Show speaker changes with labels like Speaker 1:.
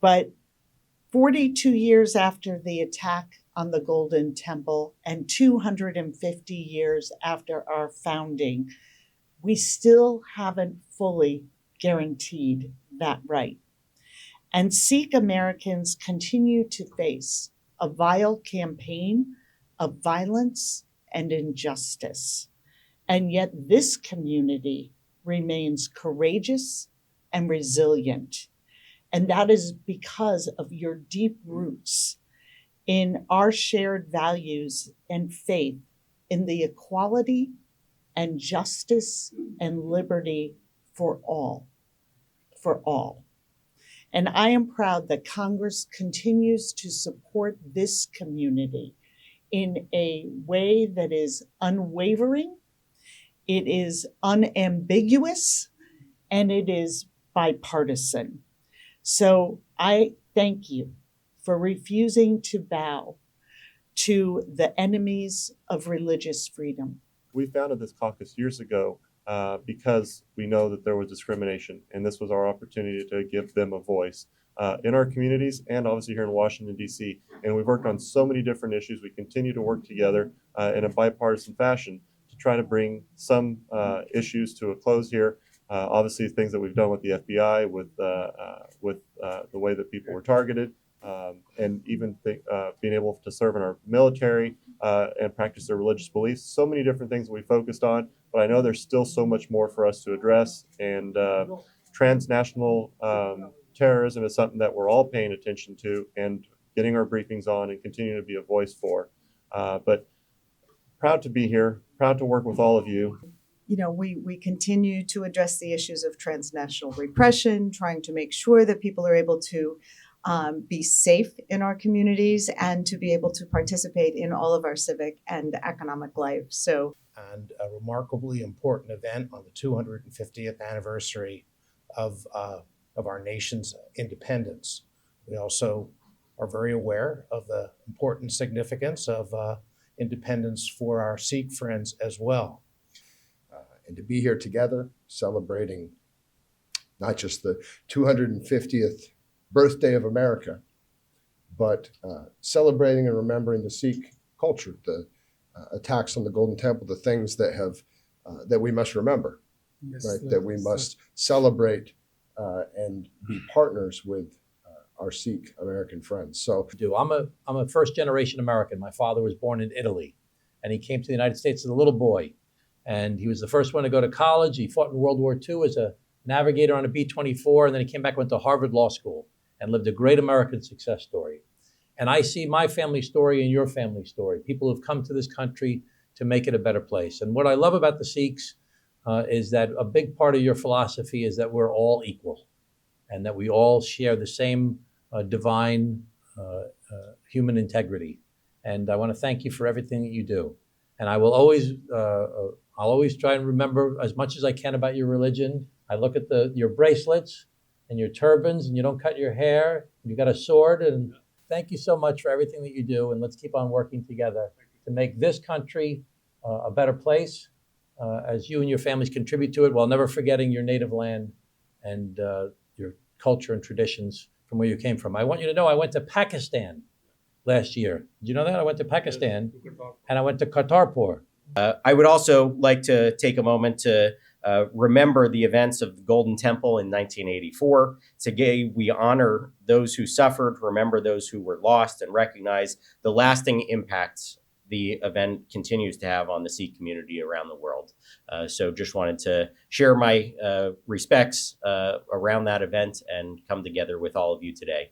Speaker 1: But 42 years after the attack on the Golden Temple and 250 years after our founding, we still haven't fully guaranteed that right. And Sikh Americans continue to face a vile campaign of violence and injustice. And yet this community remains courageous and resilient. And that is because of your deep roots in our shared values and faith in the equality and justice and liberty for all, for all. And I am proud that Congress continues to support this community in a way that is unwavering, it is unambiguous, and it is bipartisan. So I thank you for refusing to bow to the enemies of religious freedom.
Speaker 2: We founded this caucus years ago because we know that there was discrimination, and this was our opportunity to give them a voice in our communities and obviously here in Washington, D.C. And we've worked on so many different issues. We continue to work together in a bipartisan fashion to try to bring some issues to a close here. Obviously, things that we've done with the FBI, with the way that people were targeted, and even being able to serve in our military and practice their religious beliefs. So many different things that we focused on, but I know there's still so much more for us to address. And transnational terrorism is something that we're all paying attention to and getting our briefings on and continuing to be a voice for. But proud to be here, proud to work with all of you.
Speaker 3: You know, we continue to address the issues of transnational repression, trying to make sure that people are able to be safe in our communities and to be able to participate in all of our civic and economic life.
Speaker 4: And a remarkably important event on the 250th anniversary of our nation's independence. We also are very aware of the important significance of independence for our Sikh friends as well.
Speaker 5: And to be here together, celebrating not just the 250th birthday of America, but celebrating and remembering the Sikh culture, the attacks on the Golden Temple, the things that have that we must remember, yes, right? That we must celebrate and be partners with our Sikh American friends. So,
Speaker 6: I'm a first generation American. My father was born in Italy, and he came to the United States as a little boy. And he was the first one to go to college. He fought in World War II as a navigator on a B-24, and then he came back, went to Harvard Law School, and lived a great American success story. And I see my family story and your family story, people who've come to this country to make it a better place. And what I love about the Sikhs is that a big part of your philosophy is that we're all equal and that we all share the same divine human integrity. And I want to thank you for everything that you do. And I will always, I'll always try and remember as much as I can about your religion. I look at your bracelets and your turbans, and you don't cut your hair. You got a sword, and thank you so much for everything that you do. And let's keep on working together to make this country a better place as you and your families contribute to it, while never forgetting your native land and your culture and traditions from where you came from. I want you to know I went to Pakistan last year. Did you know that? I went to Pakistan and I went to Kartarpur.
Speaker 7: I would also like to take a moment to remember the events of the Golden Temple in 1984. Today, we honor those who suffered, remember those who were lost, and recognize the lasting impacts the event continues to have on the Sikh community around the world. So just wanted to share my respects around that event and come together with all of you today.